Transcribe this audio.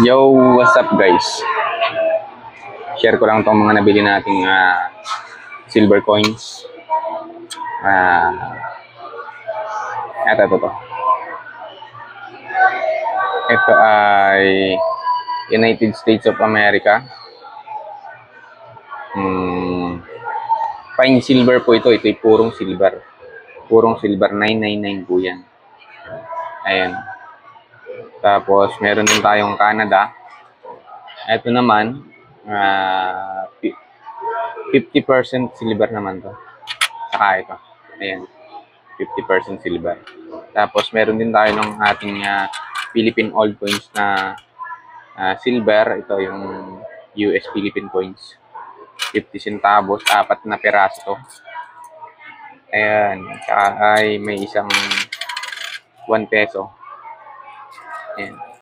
Yo, what's up guys? Share ko lang tong mga nabili nating silver coins. Ito. Ito ay United States of America. Fine silver po ito. Ito ay purong silver. Purong silver. 999 po yan. Ayan. Tapos, meron din tayong Canada. Ito naman, 50% silver naman to. Saka ito. Ayan. 50% silver. Tapos, meron din tayo ng ating Philippine Old Coins na silver. Ito yung US Philippine Coins. 50 centavos. 4 na peraso to. Ayan. Saka ay may isang 1 peso. Ayan.